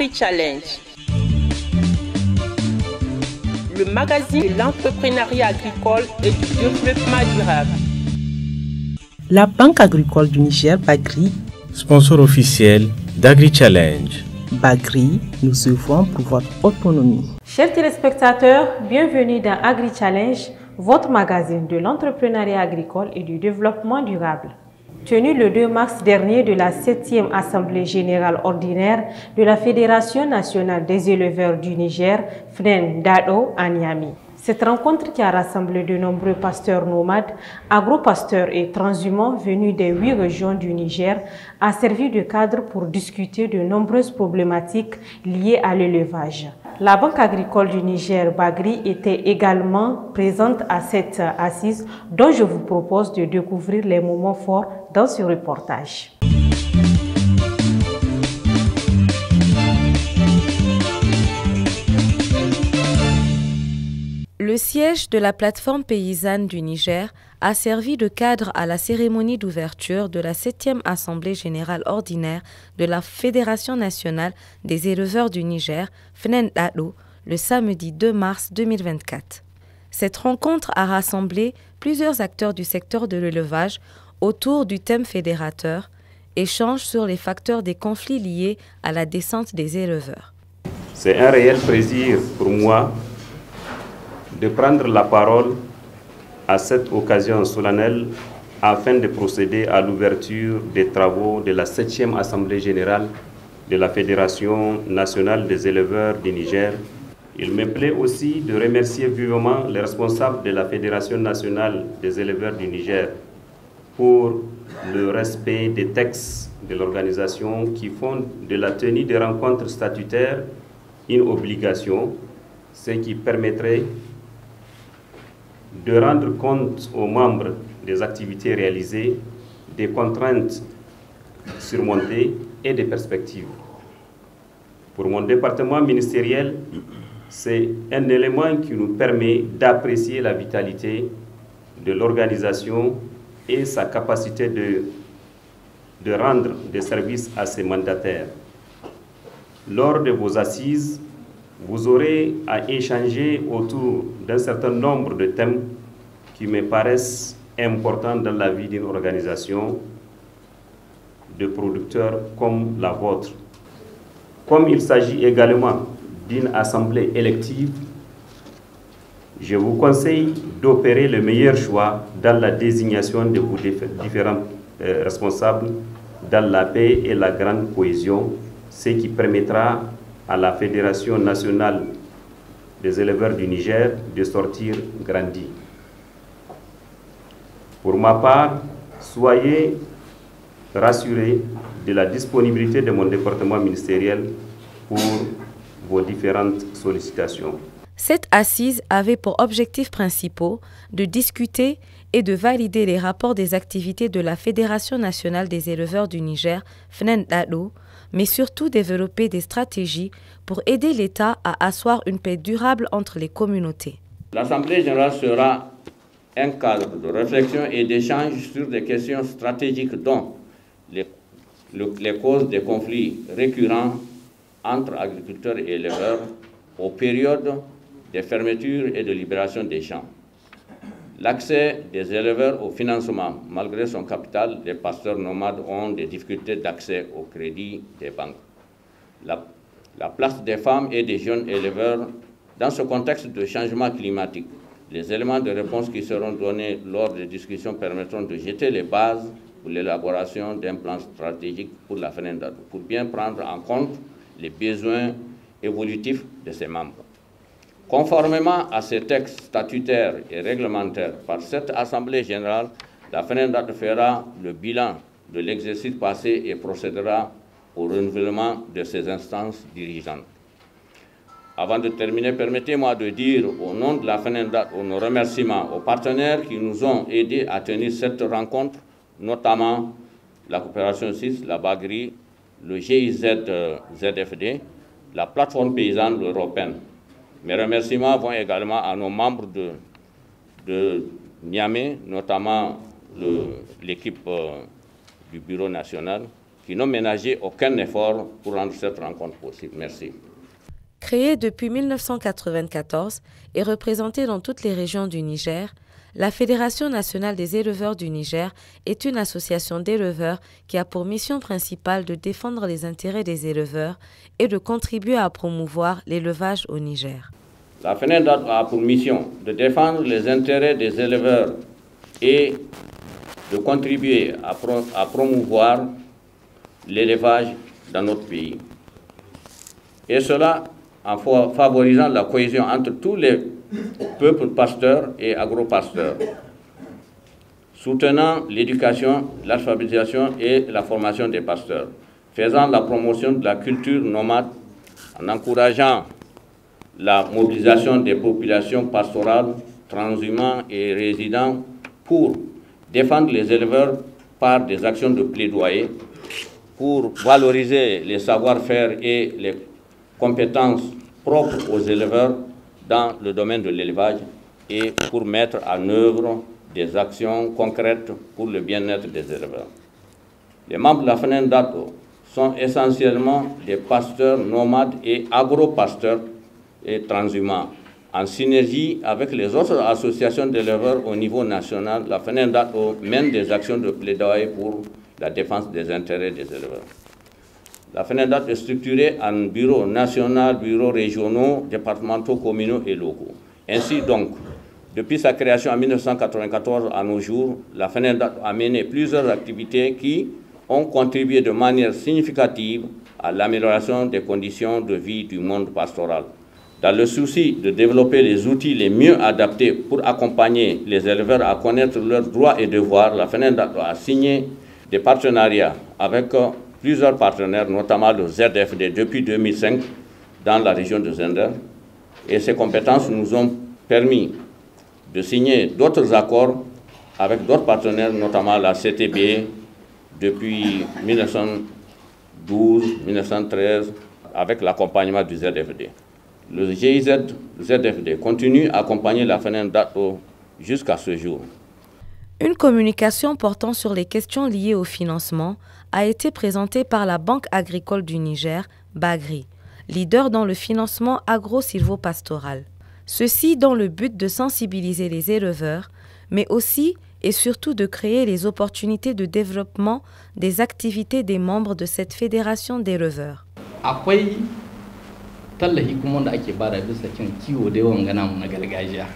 AgriChallenge, le magazine de l'entrepreneuriat agricole et du développement durable. La Banque agricole du Niger, Bagri, sponsor officiel d'AgriChallenge. Bagri, nous œuvrons pour votre autonomie. Chers téléspectateurs, bienvenue dans AgriChallenge, votre magazine de l'entrepreneuriat agricole et du développement durable. Tenu le 2 mars dernier de la 7e Assemblée générale ordinaire de la Fédération nationale des éleveurs du Niger, FNEN Dado à Niamey. Cette rencontre qui a rassemblé de nombreux pasteurs nomades, agro-pasteurs et transhumants venus des 8 régions du Niger a servi de cadre pour discuter de nombreuses problématiques liées à l'élevage. La Banque agricole du Niger, Bagri, était également présente à cette assise dont je vous propose de découvrir les moments forts dans ce reportage. Le siège de la plateforme paysanne du Niger a servi de cadre à la cérémonie d'ouverture de la 7e Assemblée générale ordinaire de la Fédération nationale des éleveurs du Niger, FNEN Dado, le samedi 2 mars 2024. Cette rencontre a rassemblé plusieurs acteurs du secteur de l'élevage autour du thème fédérateur, échange sur les facteurs des conflits liés à la descente des éleveurs. C'est un réel plaisir pour moi de prendre la parole à cette occasion solennelle afin de procéder à l'ouverture des travaux de la 7e Assemblée générale de la Fédération nationale des éleveurs du Niger. Il me plaît aussi de remercier vivement les responsables de la Fédération nationale des éleveurs du Niger pour le respect des textes de l'organisation qui font de la tenue des rencontres statutaires une obligation, ce qui permettrait de rendre compte aux membres des activités réalisées, des contraintes surmontées et des perspectives. Pour mon département ministériel, c'est un élément qui nous permet d'apprécier la vitalité de l'organisation et sa capacité de rendre des services à ses mandataires. Lors de vos assises, vous aurez à échanger autour d'un certain nombre de thèmes qui me paraissent importants dans la vie d'une organisation de producteurs comme la vôtre. Comme il s'agit également d'une assemblée élective, je vous conseille d'opérer le meilleur choix dans la désignation de vos différents responsables dans la paix et la grande cohésion, ce qui permettra à la Fédération nationale des éleveurs du Niger de sortir grandi. Pour ma part, soyez rassurés de la disponibilité de mon département ministériel pour vos différentes sollicitations. Cette assise avait pour objectifs principaux de discuter et de valider les rapports des activités de la Fédération nationale des éleveurs du Niger, FNEN Dado, mais surtout développer des stratégies pour aider l'État à asseoir une paix durable entre les communautés. L'Assemblée générale sera un cadre de réflexion et d'échange sur des questions stratégiques dont les causes des conflits récurrents entre agriculteurs et éleveurs aux périodes de fermeture et de libération des champs. L'accès des éleveurs au financement. Malgré son capital, les pasteurs nomades ont des difficultés d'accès au crédit des banques. La place des femmes et des jeunes éleveurs dans ce contexte de changement climatique. Les éléments de réponse qui seront donnés lors des discussions permettront de jeter les bases pour l'élaboration d'un plan stratégique pour la FNEN Dado, pour bien prendre en compte les besoins évolutifs de ses membres. Conformément à ces textes statutaires et réglementaires, par cette Assemblée générale, la FNEN Dado fera le bilan de l'exercice passé et procédera au renouvellement de ses instances dirigeantes. Avant de terminer, permettez-moi de dire au nom de la FNEN Dado nos remerciements aux partenaires qui nous ont aidés à tenir cette rencontre, notamment la coopération 6, la Bagri, le GIZ ZFD, la plateforme paysanne européenne. Mes remerciements vont également à nos membres de Niamey, notamment l'équipe du Bureau national qui n'ont ménagé aucun effort pour rendre cette rencontre possible. Merci. Créée depuis 1994 et représentée dans toutes les régions du Niger, la Fédération nationale des éleveurs du Niger est une association d'éleveurs qui a pour mission principale de défendre les intérêts des éleveurs et de contribuer à promouvoir l'élevage au Niger. La FENEDAT a pour mission de défendre les intérêts des éleveurs et de contribuer à promouvoir l'élevage dans notre pays. Et cela en favorisant la cohésion entre tous les peuples pasteurs et agro-pasteurs, soutenant l'éducation, l'alphabétisation et la formation des pasteurs, faisant la promotion de la culture nomade, en encourageant la mobilisation des populations pastorales, transhumants et résidents pour défendre les éleveurs par des actions de plaidoyer, pour valoriser les savoir-faire et les compétences propres aux éleveurs dans le domaine de l'élevage et pour mettre en œuvre des actions concrètes pour le bien-être des éleveurs. Les membres de la FENEDAT sont essentiellement des pasteurs nomades et agro-pasteurs et transhumants. En synergie avec les autres associations d'éleveurs au niveau national, la FENEDAT mène des actions de plaidoyer pour la défense des intérêts des éleveurs. La FENEDAT est structurée en bureaux nationaux, bureaux régionaux, départementaux, communaux et locaux. Ainsi donc, depuis sa création en 1994 à nos jours, la FENEDAT a mené plusieurs activités qui ont contribué de manière significative à l'amélioration des conditions de vie du monde pastoral. Dans le souci de développer les outils les mieux adaptés pour accompagner les éleveurs à connaître leurs droits et devoirs, la FENEDAT a signé des partenariats avec plusieurs partenaires, notamment le ZFD depuis 2005 dans la région de Zender. Et ces compétences nous ont permis de signer d'autres accords avec d'autres partenaires, notamment la CTB depuis 1912-1913 avec l'accompagnement du ZFD. Le GIZ-ZFD continue à accompagner la FENEDAT jusqu'à ce jour. Une communication portant sur les questions liées au financement a été présentée par la Banque agricole du Niger, BAGRI, leader dans le financement agro-silvopastoral. Ceci dans le but de sensibiliser les éleveurs, mais aussi et surtout de créer les opportunités de développement des activités des membres de cette fédération d'éleveurs. Tallahi kuma da ake bada bisa kan kiwo da yawan gana mu na gargajiya.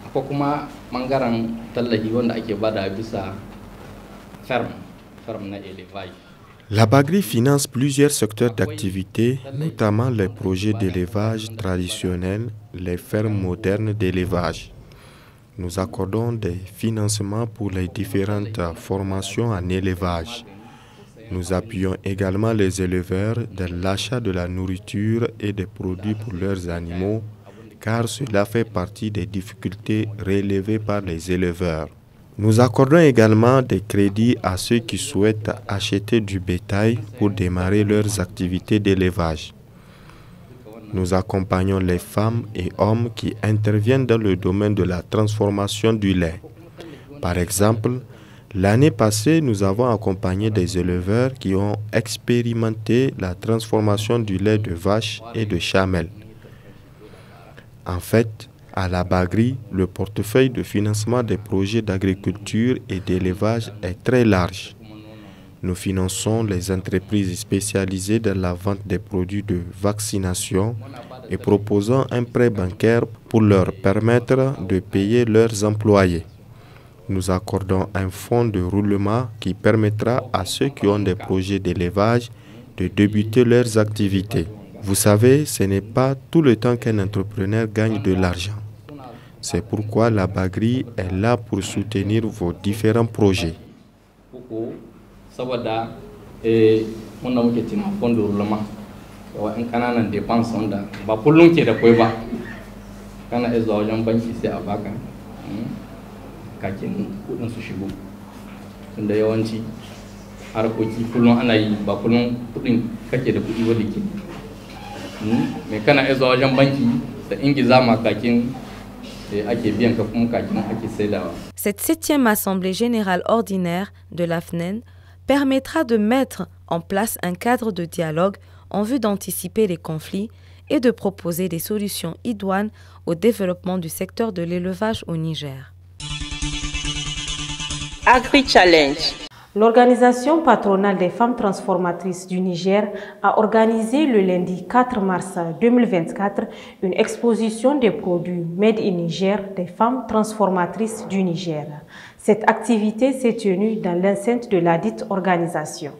Akwai kuma bangaren tallahi wanda ake bada bisa ferme na élevage. La BAGRI finance plusieurs secteurs d'activité, notamment les projets d'élevage traditionnels, les fermes modernes d'élevage. Nous accordons des financements pour les différentes formations en élevage. Nous appuyons également les éleveurs dans l'achat de la nourriture et des produits pour leurs animaux, car cela fait partie des difficultés relevées par les éleveurs. Nous accordons également des crédits à ceux qui souhaitent acheter du bétail pour démarrer leurs activités d'élevage. Nous accompagnons les femmes et hommes qui interviennent dans le domaine de la transformation du lait. Par exemple, l'année passée, nous avons accompagné des éleveurs qui ont expérimenté la transformation du lait de vache et de chamelle. En fait, à la BAGRI, le portefeuille de financement des projets d'agriculture et d'élevage est très large. Nous finançons les entreprises spécialisées dans la vente des produits de vaccination et proposons un prêt bancaire pour leur permettre de payer leurs employés. Nous accordons un fonds de roulement qui permettra à ceux qui ont des projets d'élevage de débuter leurs activités. Vous savez, ce n'est pas tout le temps qu'un entrepreneur gagne de l'argent. C'est pourquoi la BAGRI est là pour soutenir vos différents projets. Kakin kudin su shigo tunda yawanci harkoki kullum ana yi ba kullum kudin kake da kudi wadda ke mai kana izuwa wajen banki da ingiza ma kakin Cette 7e Assemblée générale ordinaire de l'AFNEN permettra de mettre en place un cadre de dialogue en vue d'anticiper les conflits et de proposer des solutions idoines au développement du secteur de l'élevage au Niger. Agri-Challenge. L'Organisation patronale des femmes transformatrices du Niger a organisé le lundi 4 mars 2024 une exposition des produits Made in Niger des femmes transformatrices du Niger. Cette activité s'est tenue dans l'enceinte de la dite organisation.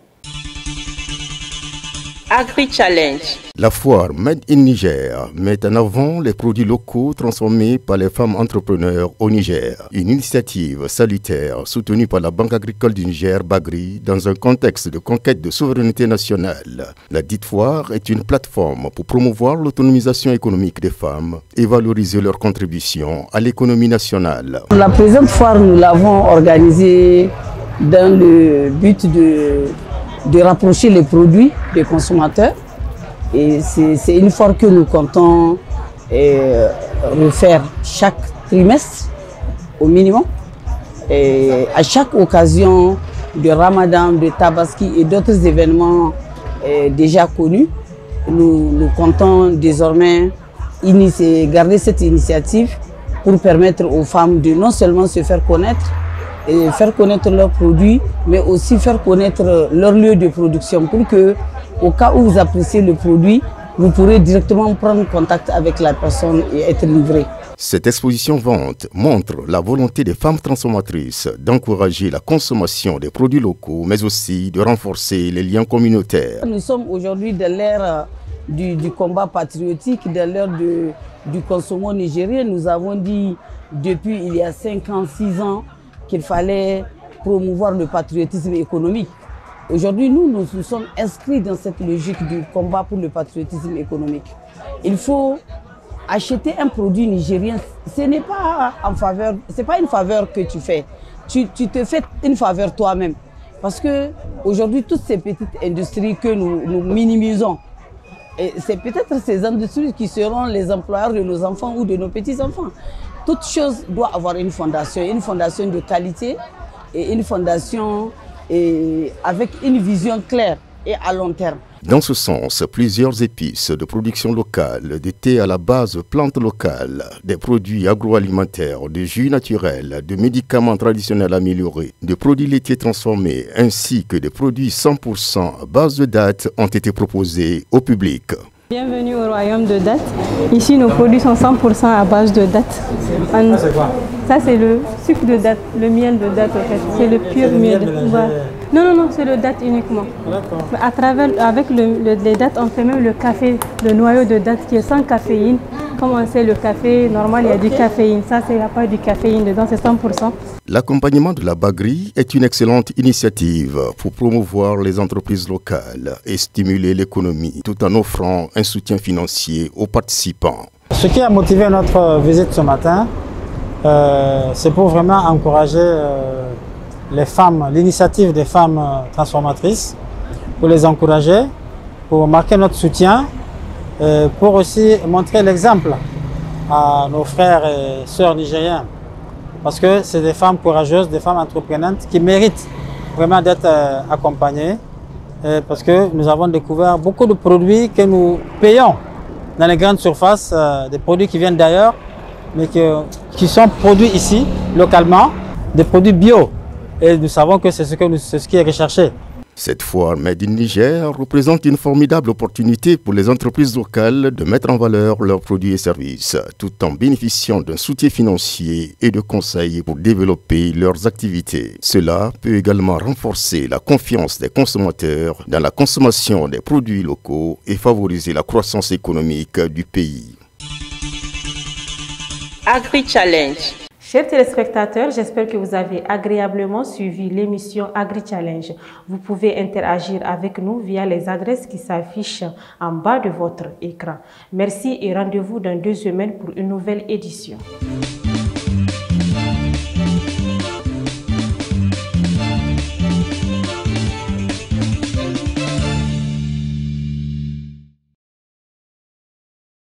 Agri-Challenge. La foire Made in Niger met en avant les produits locaux transformés par les femmes entrepreneurs au Niger. Une initiative salutaire soutenue par la Banque agricole du Niger, Bagri, dans un contexte de conquête de souveraineté nationale. La dite foire est une plateforme pour promouvoir l'autonomisation économique des femmes et valoriser leur contribution à l'économie nationale. La présente foire, nous l'avons organisée dans le but de rapprocher les produits des consommateurs. Et c'est une foire que nous comptons refaire chaque trimestre au minimum. Et à chaque occasion de Ramadan, de Tabaski et d'autres événements déjà connus, nous comptons désormais garder cette initiative pour permettre aux femmes de non seulement se faire connaître, et faire connaître leurs produits, mais aussi faire connaître leur lieu de production pour que, au cas où vous appréciez le produit, vous pourrez directement prendre contact avec la personne et être livré. Cette exposition vente montre la volonté des femmes transformatrices d'encourager la consommation des produits locaux, mais aussi de renforcer les liens communautaires. Nous sommes aujourd'hui dans l'ère du combat patriotique, dans l'ère du consommation nigérien. Nous avons dit depuis il y a 5 ans, 6 ans, qu'il fallait promouvoir le patriotisme économique. Aujourd'hui, nous sommes inscrits dans cette logique du combat pour le patriotisme économique. Il faut acheter un produit nigérien. Ce n'est pas en faveur, c'est pas une faveur que tu fais. Tu te fais une faveur toi-même. Parce que aujourd'hui, toutes ces petites industries que nous minimisons, c'est peut-être ces industries qui seront les employeurs de nos enfants ou de nos petits-enfants. Toute chose doit avoir une fondation de qualité et une fondation avec une vision claire et à long terme. Dans ce sens, plusieurs épices de production locale, des thés à la base de plantes locales, des produits agroalimentaires, des jus naturels, des médicaments traditionnels améliorés, des produits laitiers transformés, ainsi que des produits 100% à base de dattes ont été proposés au public. Bienvenue au royaume de dattes. Ici, nos produits sont 100% à base de dattes. Ça, c'est quoi? Ça, c'est le sucre de date, le miel de date, en fait. C'est le pur miel. Non, c'est le date uniquement. Avec les dattes, on fait même le café, le noyau de date qui est sans caféine. Comme on sait, le café normal, il y a du caféine. Ça, il n'y a pas du caféine dedans, c'est 100%. L'accompagnement de la Bagri est une excellente initiative pour promouvoir les entreprises locales et stimuler l'économie, tout en offrant un soutien financier aux participants. Ce qui a motivé notre visite ce matin, c'est pour vraiment encourager les femmes, l'initiative des femmes transformatrices, pour les encourager, pour marquer notre soutien, pour aussi montrer l'exemple à nos frères et sœurs nigériens. Parce que c'est des femmes courageuses, des femmes entreprenantes qui méritent vraiment d'être accompagnées. Parce que nous avons découvert beaucoup de produits que nous payons dans les grandes surfaces, des produits qui viennent d'ailleurs, mais qui sont produits ici, localement, des produits bio. Et nous savons que c'est ce qui est recherché. Cette foire Made in Niger représente une formidable opportunité pour les entreprises locales de mettre en valeur leurs produits et services, tout en bénéficiant d'un soutien financier et de conseils pour développer leurs activités. Cela peut également renforcer la confiance des consommateurs dans la consommation des produits locaux et favoriser la croissance économique du pays. Agri-Challenge. Chers téléspectateurs, j'espère que vous avez agréablement suivi l'émission Agri-Challenge. Vous pouvez interagir avec nous via les adresses qui s'affichent en bas de votre écran. Merci et rendez-vous dans 2 semaines pour une nouvelle édition.